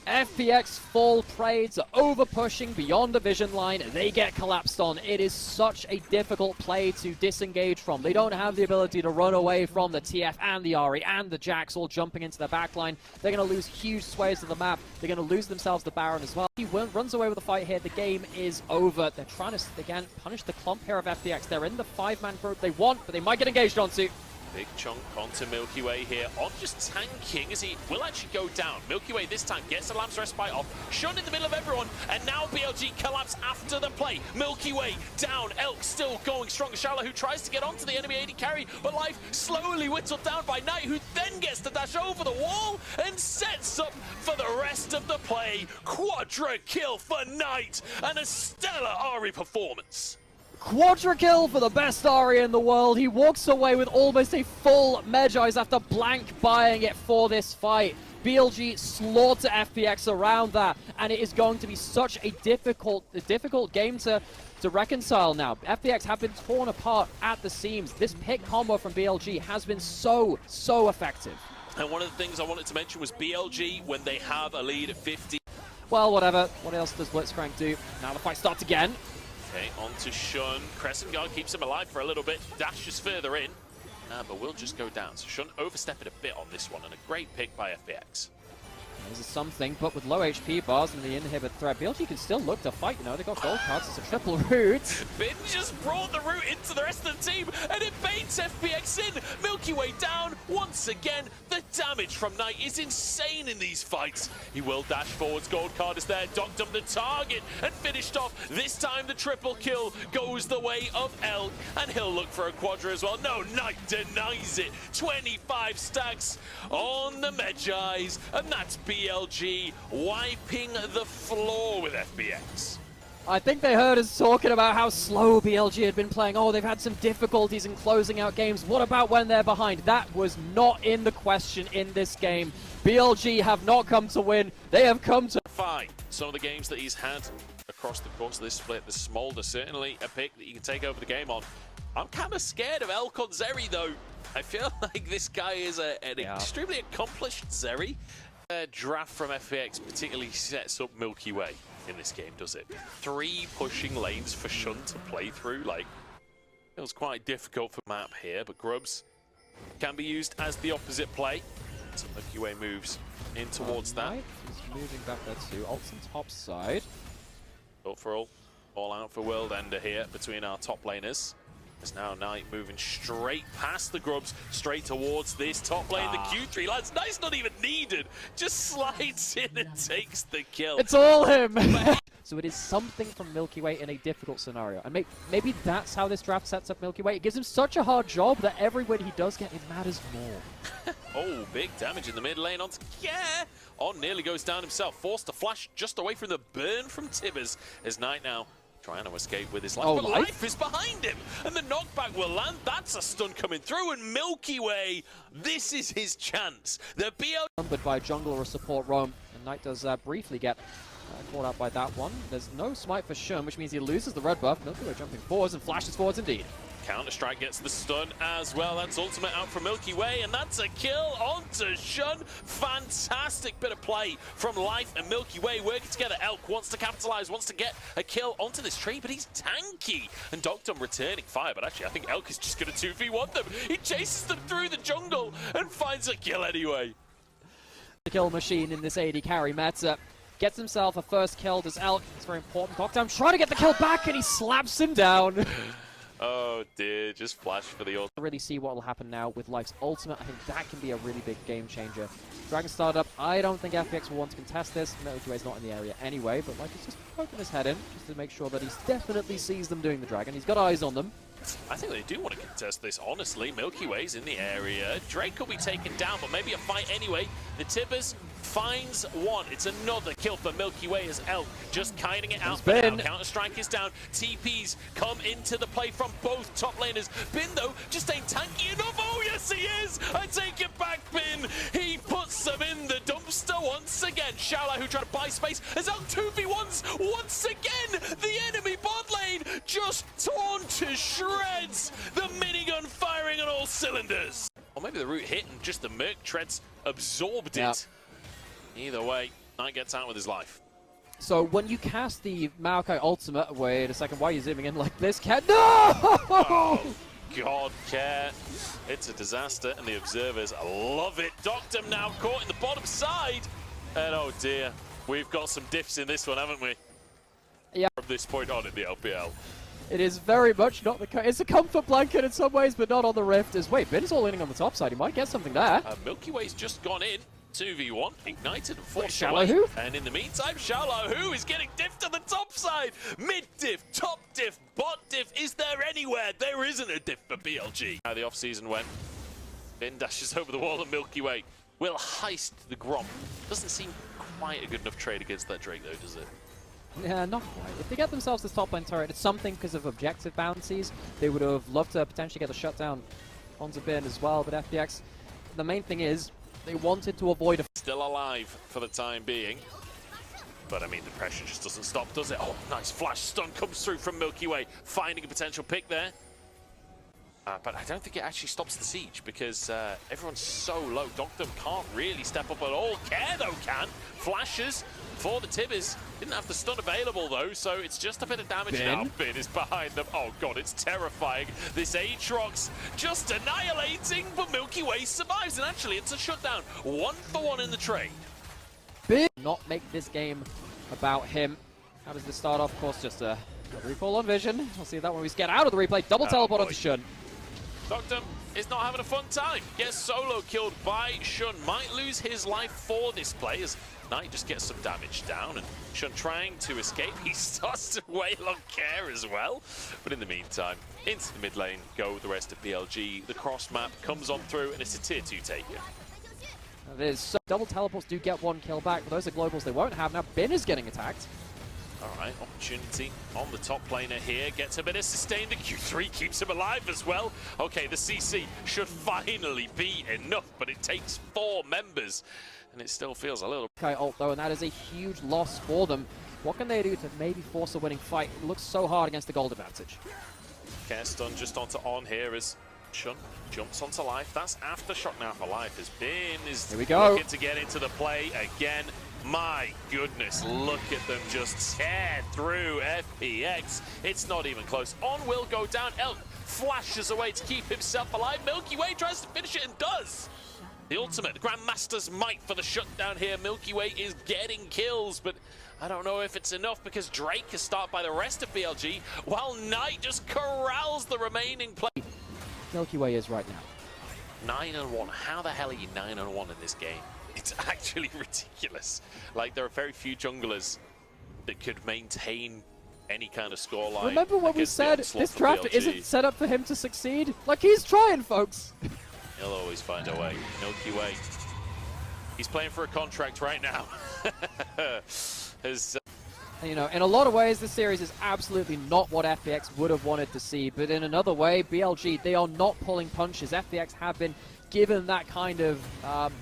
FPX fall prey to over-pushing beyond the vision line. They get collapsed on. It is such a difficult play to disengage from. They don't have the ability to run away from the TF and the Ahri and the Jax all jumping into their backline. They're going to lose huge swathes of the map. They're going to lose themselves the Baron as well. He runs away with the fight here. The game is over. They're trying to, again, punish the clump here of FPX. They're in the 5-man group they want, but they might get engaged onto. Big chunk onto Milky Way here, on just tanking as he will actually go down. Milky Way this time gets the Lamb's Respite off, Shun in the middle of everyone, and now BLG collapse after the play. Milky Way down, Elk still going strong. Shala, who tries to get onto the enemy AD carry, but life slowly whittled down by Knight, who then gets to dash over the wall and sets up for the rest of the play. Quadra kill for Knight and a stellar Ahri performance. Quadra kill for the best Ahri in the world. He walks away with almost a full Medjay's after blank buying it for this fight. BLG slaughter FPX around that, and it is going to be such a difficult game to reconcile now. FPX have been torn apart at the seams. This pick combo from BLG has been so effective. And one of the things I wanted to mention was BLG, when they have a lead at 50. Well, whatever. What else does Blitzcrank do? Now the fight starts again. Okay, on to Shun. Crescent Guard keeps him alive for a little bit. Dashes further in, but will just go down. So Shun overstepping a bit on this one, and a great pick by FPX. This is something, but with low HP bars and the inhibit threat, BLG can still look to fight. You know, they got gold cards. It's a triple root. Bin just brought the root into the rest of the team, and it baits FPX in. Milky Way down once again. The damage from Knight is insane in these fights. He will dash forwards. Gold card is there. Docked up the target and finished off. This time the triple kill goes the way of Elk, and he'll look for a quadra as well. No, Knight denies it. 25 stacks on the Medjay's, and that's BLG wiping the floor with FPX. I think they heard us talking about how slow BLG had been playing. Oh, they've had some difficulties in closing out games. What about when they're behind? That was not in the question in this game. BLG have not come to win. They have come to fight. Some of the games that he's had across the course of this split, the Smolder certainly a pick that you can take over the game on. I'm kind of scared of Elkon Zeri though. I feel like this guy is an extremely accomplished Zeri. Draft from FPX particularly sets up Milky Way in this game, does it? 3 pushing lanes for Shun to play through. Like, it was quite difficult for map here, but Grubs can be used as the opposite play. So Milky Way moves in towards that. He's moving back there too. Ult's on top side. Up for all out for World Ender here between our top laners. There's now Knight moving straight past the Grubs, straight towards this top lane. The Q3, lads, Knight's not even needed. Just slides in and takes the kill. It's all him! So it is something from Milky Way in a difficult scenario. And maybe that's how this draft sets up Milky Way. It gives him such a hard job that every win he does get, it matters more. Oh, big damage in the mid lane onto On nearly goes down himself, forced to flash just away from the burn from Tibbers. As Knight now trying to escape with his life, but life is behind him, and the knockback will land. That's a stun coming through, and Milky Way, this is his chance. The BL numbered by a jungle or a support roam, and Knight does briefly get caught out by that one. There's no smite for Shun, which means he loses the red buff. Milky Way jumping forwards and flashes forwards indeed. Counter-Strike gets the stun as well. That's ultimate out from Milky Way, and that's a kill onto Shun. Fantastic bit of play from Life and Milky Way working together. Elk wants to capitalize, wants to get a kill onto this tree, but he's tanky. And Dogdom returning fire, but actually I think Elk is just going to 2v1 them. He chases them through the jungle and finds a kill anyway. The kill machine in this AD carry meta. Gets himself a first kill, does Elk. It's very important. Dogdom trying to get the kill back, and he slaps him down. Oh dear, just flash for the ult. Really see what will happen now with Life's ultimate. I think that can be a really big game changer. Dragon startup, I don't think FPX will want to contest this. Milky Way's not in the area anyway, but Life is just poking his head in, just to make sure that he definitely sees them doing the dragon. He's got eyes on them. I think they do want to contest this, honestly. Milky Way's in the area. Drake will be taken down, but maybe a fight anyway. The Tibbers finds one. It's another kill for Milky Way as Elk just kiting it out. Counter-Strike is down. TPs come into the play from both top laners. Bin, though, just ain't tanky enough. Oh, yes, he is. I take it back, Bin. He puts them in the dumpster once again. Shaola, who tried to buy space, as Elk 2v1s once again. The enemy bot lane just torn to shreds. The minigun firing on all cylinders. Or maybe the root hit and just the Merc Treads absorbed it. Either way, Knight gets out with his life. So when you cast the Maokai ultimate, wait a second, why are you zooming in like this, Cat? No! Oh, God, Cat. It's a disaster, and the observers love it. Dogdom now caught in the bottom side. And oh dear, we've got some diffs in this one, haven't we? Yeah. From this point on in the LPL. It is very much not the... It's a comfort blanket in some ways, but not on the Rift. Wait, Bin's all in on the top side. He might get something there. Milky Way's just gone in. 2v1, ignited and forced Shallow away. Who? And in the meantime, Shallow Who is getting diffed on the top side. Mid diff, top diff, bot diff. Is there anywhere? There isn't a diff for BLG. How the off-season went. Bin dashes over the wall and Milky Way will heist the Grom. Doesn't seem quite a good enough trade against that Drake though, does it? Yeah, not quite. If they get themselves this top lane turret, it's something because of objective bounties. They would have loved to potentially get a shutdown onto Bin as well, but FPX, the main thing is, they wanted to avoid a... Still alive for the time being. But I mean, the pressure just doesn't stop, does it? Oh, nice flash stun comes through from Milky Way, finding a potential pick there. But I don't think it actually stops the siege because everyone's so low. Dogdom can't really step up at all. Care, though, can. Flashes for the Tibbers. Didn't have the stun available, though, so it's just a bit of damage now. Bin is behind them. Oh, God, it's terrifying. This Aatrox just annihilating, but Milky Way survives. And actually, it's a shutdown. 1-for-1 in the trade. Bin not make this game about him. How does this start off? Of course, just a recall on Vision. We'll see that when we get out of the replay. Double teleport onto Shun. Dogdom is not having a fun time. Gets solo killed by Shun. Might lose his life for this play as Knight just gets some damage down. And Shun trying to escape. He starts to wail on Care as well. But in the meantime, into the mid lane go the rest of BLG. The cross map comes on through and it's a tier 2 taken. Double teleports do get one kill back, but those are globals they won't have. Now Bin is getting attacked. Alright, opportunity on the top laner here. Gets a bit of sustain. The Q3 keeps him alive as well. Okay, the CC should finally be enough, but it takes 4 members. And it still feels a little... Okay, ult though, and that is a huge loss for them. What can they do to maybe force a winning fight? It looks so hard against the gold advantage. Stun just onto on here as Shun jumps onto life. That's after Shock Now for Life has been. Here we go. Looking to get into the play again. My goodness, look at them just tear through FPX. It's not even close. On will go down. Elk flashes away to keep himself alive. Milky Way tries to finish it and does. The ultimate, the Grandmaster's might for the shutdown here. Milky Way is getting kills, but I don't know if it's enough because Drake is started by the rest of BLG, while Knight just corrals the remaining play. Milky Way is right now. 9-1. How the hell are you 9-1 in this game? It's actually ridiculous. Like, there are very few junglers that could maintain any kind of scoreline. Remember when we said this draft isn't set up for him to succeed? Like, he's trying, folks. He'll always find a way. Milky Way. He's playing for a contract right now. You know, in a lot of ways, this series is absolutely not what FPX would have wanted to see. But in another way, BLG, they are not pulling punches. FPX have been given that kind of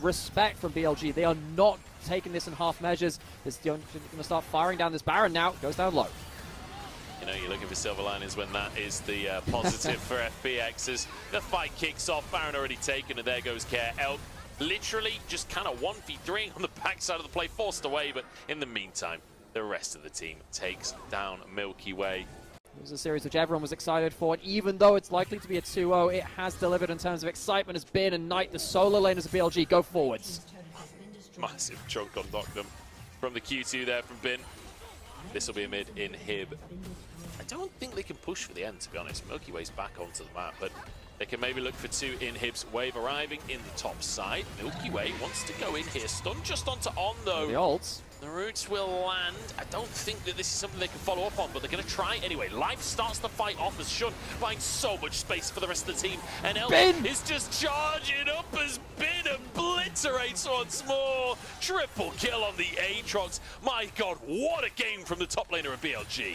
respect from BLG. They are not taking this in half measures. They're going to start firing down this Baron now. Goes down low. You know, you're looking for silver linings when that is the positive for FPX as the fight kicks off. Baron already taken, and there goes Care. Elk literally just kind of 1v3ing on the backside of the play, forced away, but in the meantime, the rest of the team takes down Milky Way. It was a series which everyone was excited for, and even though it's likely to be a 2-0, it has delivered in terms of excitement. Has been and Knight, the solo laners of BLG, go forwards. Massive chunk on Knockdom from the Q2 there from Bin. This will be a mid inhib. I don't think they can push for the end, to be honest. Milky Way's back onto the map, but they can maybe look for 2 inhibs. Wave arriving in the top side. Milky Way wants to go in here. Stun just onto on, though. The ults. The roots will land. I don't think that this is something they can follow up on, but they're going to try anyway. Life starts the fight off as Shun finds so much space for the rest of the team. And Elk is just charging up as Bin obliterates once more. Triple kill on the Aatrox. My God, what a game from the top laner of BLG.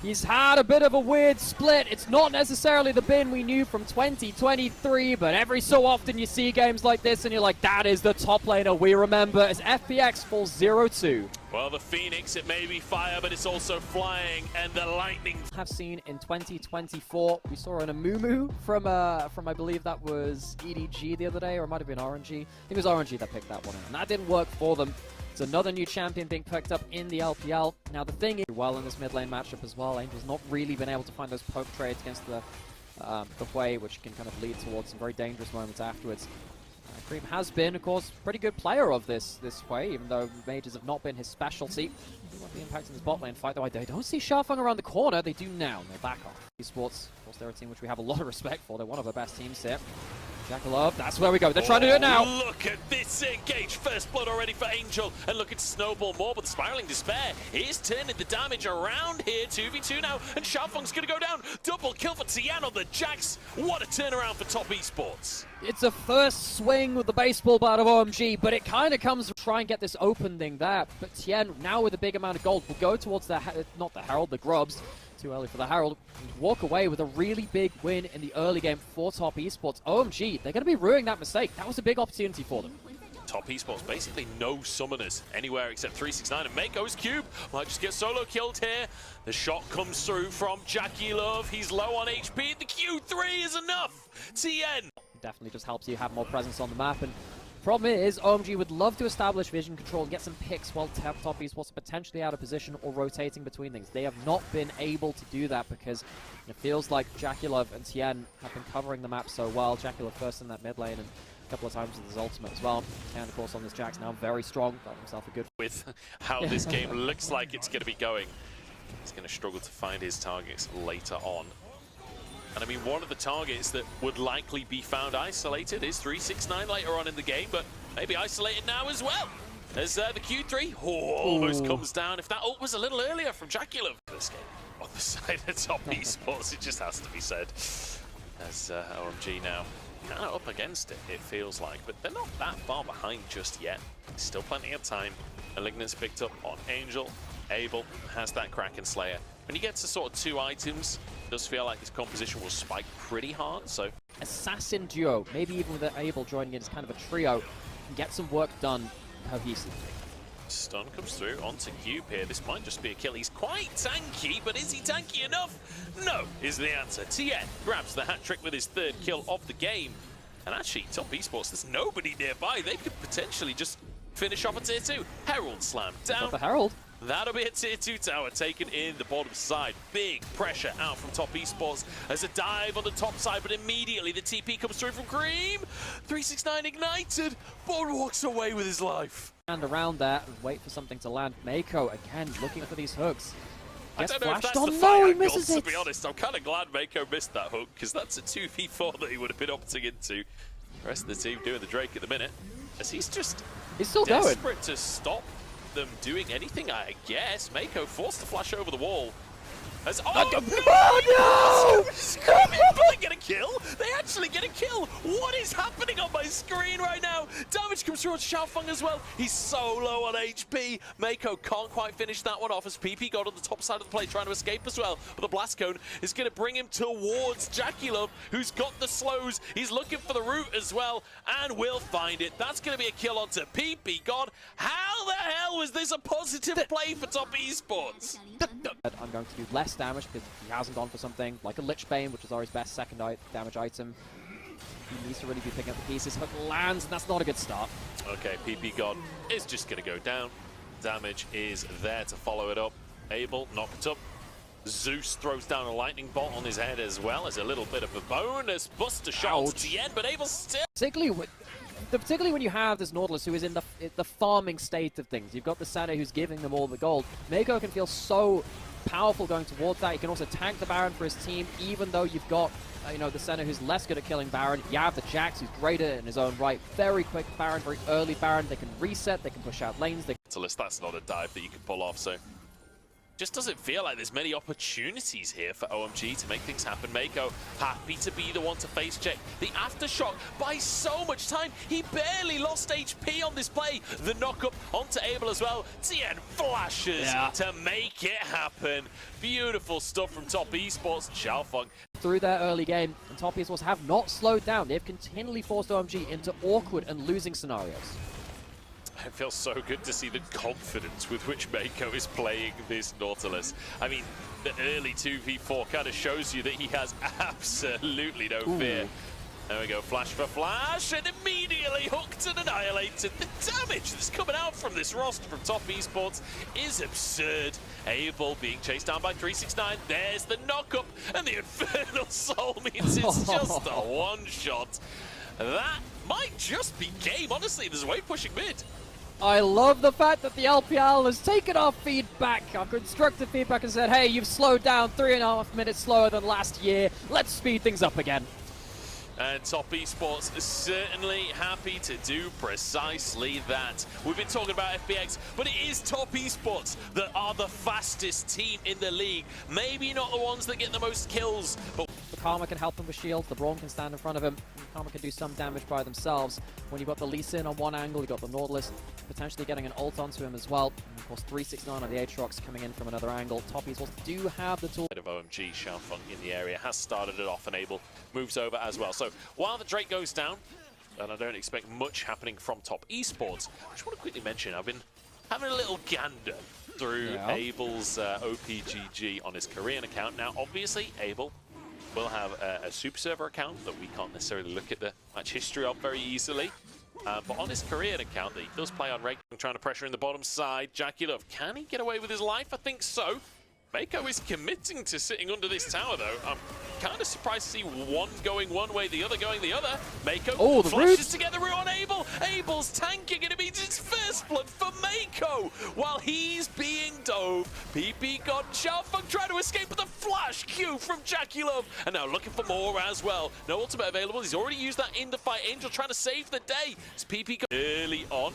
He's had a bit of a weird split. It's not necessarily the Bin we knew from 2023, but every so often you see games like this and you're like, that is the top laner we remember as FPX falls 0-2. Well, the Phoenix, it may be fire, but it's also flying, and the lightning. Have seen in 2024, we saw an Amumu from I believe that was EDG the other day, or it might have been RNG. I think it was RNG that picked that one out, and that didn't work for them. It's another new champion being picked up in the LPL. Now the thing is, well in this mid lane matchup as well, Angel's not really been able to find those poke trades against the Way, which can kind of lead towards some very dangerous moments afterwards. Cream has been, of course, pretty good player of this Way, even though mages have not been his specialty. He won't be impacting this bot lane fight, though I don't see Sharfung around the corner. They do now, and they're back off. Esports, of course, they're a team which we have a lot of respect for. They're one of our best teams here. Jackalope, that's where we go. They're trying to do it now. Look at this engage. First blood already for Angel. And looking to snowball more, but the Spiraling Despair is turning the damage around here. 2v2 now, and Sharfung's going to go down. Double kill for Tian on the Jax. What a turnaround for top esports. It's a first swing with the baseball bat of OMG, but it kind of comes to try and get this open thing there. But Tien, now with a big amount of gold, will go towards the, not the Herald, the Grubs. Too early for the Herald. And walk away with a really big win in the early game for top esports. OMG, they're going to be ruining that mistake. That was a big opportunity for them. Top esports, basically no summoners anywhere except 369, and Mako's Cube might just get solo killed here. The shot comes through from Jackie Love. He's low on HP. The Q3 is enough. Tien. Definitely just helps you have more presence on the map. And problem is, OMG would love to establish vision control and get some picks while top esports are potentially out of position or rotating between things. They have not been able to do that because it feels like Jackie Love and Tien have been covering the map so well. Jackie Love first in that mid lane and a couple of times with his ultimate as well. And of course on this Jax now very strong, got himself a good... With how this game looks like it's going to be going, he's going to struggle to find his targets later on. And I mean, one of the targets that would likely be found isolated is 369 later on in the game, but maybe isolated now as well. As the Q3 almost comes down. If that ult was a little earlier from Jackulov. This game on the side of top esports, it just has to be said. As OMG now kind of up against it, it feels like, but they're not that far behind just yet. Still plenty of time. Malignance picked up on Angel. Abel has that Kraken Slayer. When you get to sort of 2 items, it does feel like his composition will spike pretty hard, so... Assassin duo, maybe even with Abel joining in as kind of a trio, can get some work done cohesively. Stun comes through onto Cube here. This might just be a kill. He's quite tanky, but is he tanky enough? No, is the answer. Tien grabs the hat trick with his 3rd kill of the game. And actually, Top Esports, there's nobody nearby. They could potentially just finish off a tier 2. Herald slam down. Got the Herald. That'll be a tier 2 tower taken in the bottom side. Big pressure out from Top Esports as a dive on the top side, but immediately the TP comes through from Cream. 369 ignited. Bond walks away with his life. And around there and wait for something to land. Mako again looking for these hooks. I Gets don't know if flashed that's on. the No, fight he angle, misses to it. be honest. I'm kind of glad Mako missed that hook, because that's a 2v4 that he would have been opting into. The rest of the team doing the Drake at the minute, as he's still going. desperate to stop them doing anything, I guess. Mako forced to flash over the wall. As, oh no! They get a kill? They actually get a kill! What is happening on my screen right now? Damage comes through on Xiaofeng as well. He's so low on HP. Mako can't quite finish that one off as PP got on the top side of the plate trying to escape as well. But the Blast Cone is going to bring him towards Jackie Love, who's got the slows. He's looking for the root as well, and will find it. That's going to be a kill onto PP God. How the hell was this a positive play for Top Esports? I'm going to do less damage because he hasn't gone for something like a Lich Bane, which is Ari's best second damage item. He needs to really be picking up the pieces. Hook lands, and that's not a good start. Okay, PP God is just going to go down. Damage is there to follow it up. Abel knocked up. Zeus throws down a lightning bolt on his head as well as a little bit of a bonus buster shot to the end, but Abel still... Particularly when you have this Nautilus who is in the farming state of things. You've got the Senna who's giving them all the gold. Mako can feel so powerful going towards that. He can also tank the Baron for his team, even though you've got the Senna who's less good at killing Baron. You have the Jax who's greater in his own right. Very quick Baron, very early Baron. They can reset, they can push out lanes. That's not a dive that you can pull off, so... Just doesn't feel like there's many opportunities here for OMG to make things happen. Mako happy to be the one to face check the aftershock by so much time. He barely lost HP on this play. The knock-up onto Abel as well. Tien flashes to make it happen. Beautiful stuff from Top Esports. Xiaofeng through their early game, and Top Esports have not slowed down. They've continually forced OMG into awkward and losing scenarios. It feels so good to see the confidence with which Mako is playing this Nautilus. I mean, the early 2v4 kind of shows you that he has absolutely no fear. There we go, flash for flash, and immediately hooked and annihilated. The damage that's coming out from this roster from Top Esports is absurd. Abel being chased down by 369. There's the knock-up, and the Infernal Soul means it's just a one-shot. That might just be game. Honestly, there's a wave pushing mid. I love the fact that the LPL has taken our feedback, our constructive feedback, and said, hey, you've slowed down 3.5 minutes slower than last year. Let's speed things up again. And Top Esports is certainly happy to do precisely that. We've been talking about FPX, but it is Top Esports that are the fastest team in the league. Maybe not the ones that get the most kills, but... The Karma can help them with shields, the Braum can stand in front of him, and Karma can do some damage by themselves. When you've got the Lee Sin on one angle, you've got the Nautilus potentially getting an ult onto him as well. And of course, 369 on the Aatrox coming in from another angle. Top Esports do have the tool. Of OMG, Xiaofeng in the area has started it off, and Abel moves over as well. So while the Drake goes down, and I don't expect much happening from Top Esports, I just want to quickly mention I've been having a little gander through Abel's OPGG on his Korean account. Now, obviously, Abel will have a Super Server account that we can't necessarily look at the match history of very easily. But on his Korean account that he does play on regular, trying to pressure in the bottom side, Jackie Love, can he get away with his life? I think so. Mako is committing to sitting under this tower, though. I'm kind of surprised to see one going one way, the other going the other. Mako flashes together on Abel. Abel's tanking, and it means it's first blood for Mako while he's being dove. PP got Xiaofeng trying to escape with a flash Q from Jackie Love, and now looking for more as well. No ultimate available. He's already used that in the fight. Angel trying to save the day. It's PP early on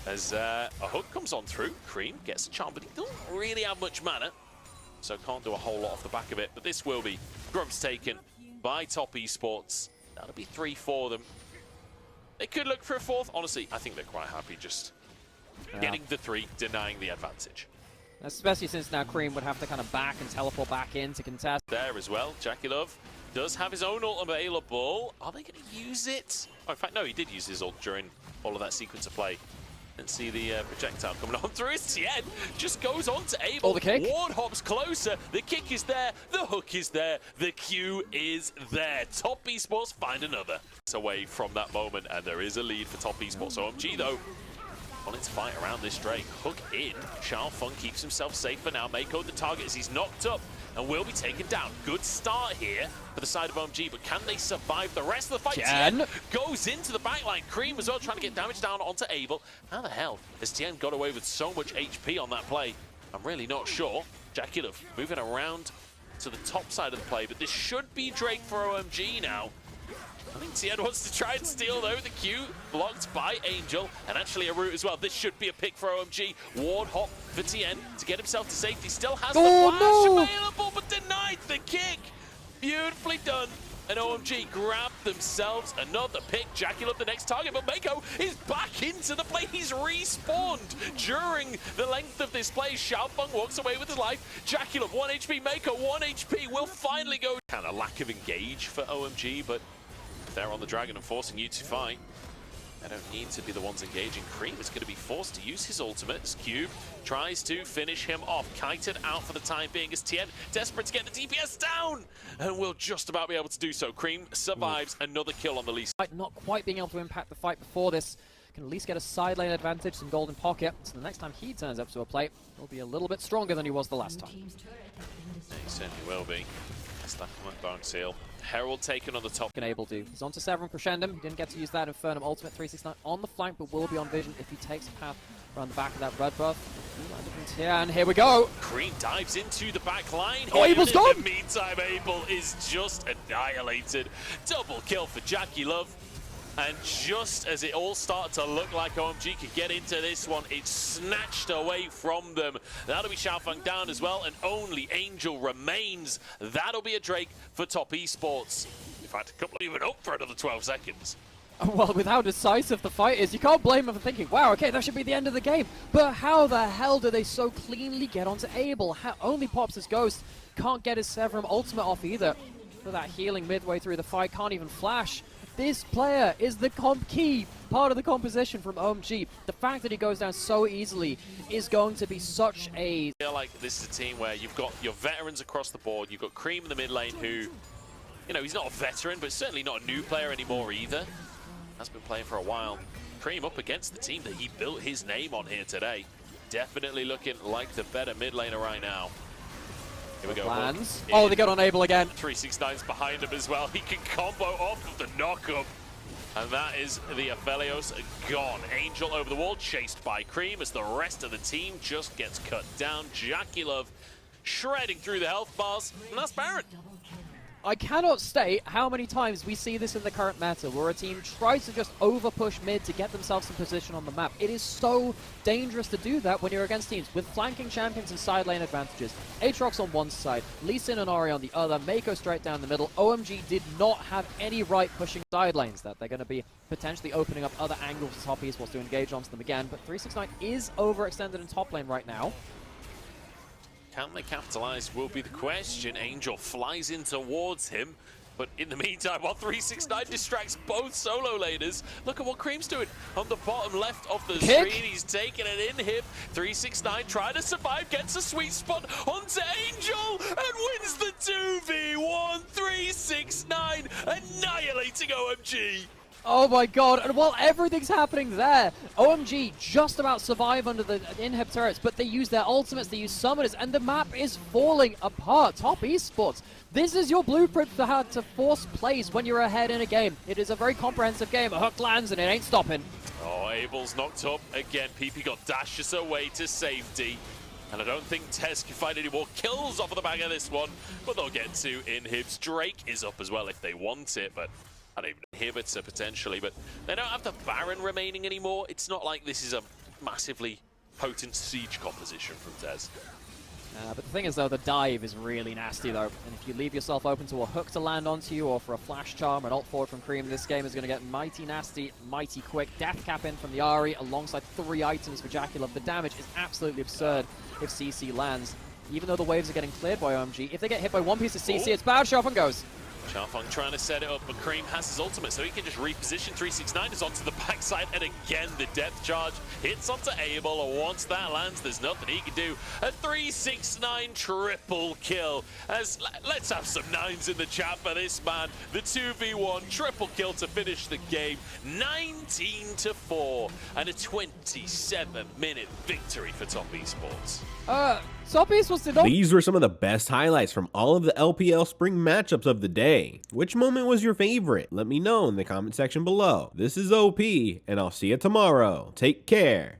as a hook comes on through. Cream gets a charm, but he doesn't really have much mana, so can't do a whole lot off the back of it. But this will be grubs taken by Top Esports. That'll be 3 for them. They could look for a fourth. Honestly, I think they're quite happy just getting the 3, denying the advantage. Especially since now Cream would have to kind of back and teleport back in to contest. There as well, Jakilov does have his own ult available. Are they going to use it? Oh, in fact, no, he did use his ult during all of that sequence of play. And see the projectile coming on through his Tien. Just goes on to Abel. Oh, the kick. Ward hops closer. The kick is there. The hook is there. The Q is there. Top Esports find another. It's away from that moment, and there is a lead for Top Esports. OMG, though, wanting to fight around this Drake. Hook in. Xiaofeng keeps himself safe for now. Mako the target as he's knocked up and will be taken down. Good start here for the side of OMG, but can they survive the rest of the fight? Tien goes into the backline. Cream as well, trying to get damage down onto Abel. How the hell has Tien got away with so much HP on that play? I'm really not sure. Jakilov moving around to the top side of the play, but this should be Drake for OMG now. I think Tien wants to try and steal, though. The Q blocked by Angel, and actually a route as well. This should be a pick for OMG. Ward hop for Tien to get himself to safety. Still has the flash available, but denied the kick. Beautifully done. And OMG grabbed themselves another pick. Jakilov the next target, but Mako is back into the play. He's respawned during the length of this play. Xiaofeng walks away with his life. Jakilov 1 HP, Mako 1 HP will finally go. Kind of lack of engage for OMG, but they're on the dragon and forcing you to fight. They don't need to be the ones engaging. Cream is going to be forced to use his ultimate as Cube tries to finish him off. Kited out for the time being as Tien desperate to get the DPS down and will just about be able to do so. Cream survives another kill on the least. Not quite being able to impact the fight before this. Can at least get a side lane advantage, some golden pocket. So the next time he turns up to a plate, he'll be a little bit stronger than he was the last time. He certainly will be. That's like Bone Seal. Herald taken on the top. Able to. He's on to Severin Crescendum. He didn't get to use that Infernum Ultimate 369 on the flank, but will be on vision if he takes a path around the back of that red buff. And here we go. Cream dives into the back line. Oh, Abel's gone. In the meantime, Abel is just annihilated. Double kill for Jakilov. And just as it all started to look like OMG could get into this one, it's snatched away from them. That'll be Xiaofeng down as well, and only Angel remains. That'll be a Drake for Top Esports. In fact, a couple even up for another 12 seconds. Well, with how decisive the fight is, you can't blame him for thinking, wow, okay, that should be the end of the game. But how the hell do they so cleanly get onto Abel? Only pops his Ghost, can't get his Severum ultimate off either. For that healing midway through the fight, can't even flash. This player is the key part of the composition from OMG. The fact that he goes down so easily is going to be such a... I feel like this is a team where you've got your veterans across the board. You've got Cream in the mid lane who, you know, he's not a veteran, but certainly not a new player anymore either. Has been playing for a while. Cream up against the team that he built his name on here today. Definitely looking like the better mid laner right now. Here we go. Plans. Oh, they got on Abel again. 369's behind him as well. He can combo off of the knockup. And that is the Aphelios gone. Angel over the wall, chased by Cream as the rest of the team just gets cut down. Jakilov shredding through the health bars, and that's Baron. I cannot state how many times we see this in the current meta, where a team tries to just over-push mid to get themselves in position on the map. It is so dangerous to do that when you're against teams with flanking champions and side lane advantages. Aatrox on one side, Lee Sin and Ori on the other, Mako straight down the middle. OMG did not have any right pushing side lanes that they're going to be potentially opening up other angles for Top Esports to engage onto them again, but 369 is overextended in top lane right now. Can they capitalize will be the question. Angel flies in towards him, but in the meantime, while 369 distracts both solo laners, look at what Cream's doing. On the bottom left of the screen, he's taking an in-hip. 369 trying to survive, gets a sweet spot onto Angel, and wins the 2v1. 369 annihilating OMG. Oh my god, and while everything's happening there, OMG just about survive under the inhib turrets, but they use their ultimates, they use summoners, and the map is falling apart. Top Esports, this is your blueprint for how to force plays when you're ahead in a game. It is a very comprehensive game. A hook lands and it ain't stopping. Oh, Abel's knocked up again. PP got dashes away to safety. And I don't think Tez can find any more kills off of the back of this one, but they'll get to inhibs. Drake is up as well if they want it, but I don't even inhibitor potentially, but they don't have the Baron remaining anymore. It's not like this is a massively potent siege composition from Tez. But the thing is, though, the dive is really nasty, though. And if you leave yourself open to a hook to land onto you, or for a flash charm, an ult forward from Cream, this game is going to get mighty nasty, mighty quick. Death cap in from the Ahri, alongside 3 items for Jackulov. The damage is absolutely absurd if CC lands. Even though the waves are getting cleared by OMG, if they get hit by one piece of CC, it's bad. Sharfung goes. Sharfung trying to set it up, but Cream has his ultimate, so he can just reposition. 369 is onto the backside, and again, the depth charge hits onto Abel, and once that lands, there's nothing he can do. A 369 triple kill, as let's have some 9s in the chat for this man. The 2v1 triple kill to finish the game, 19-4, and a 27-minute victory for Top Esports. Top Esports did not. These were some of the best highlights from all of the LPL Spring matchups of the day. Which moment was your favorite? Let me know in the comment section below. This is OP, and I'll see you tomorrow. Take care.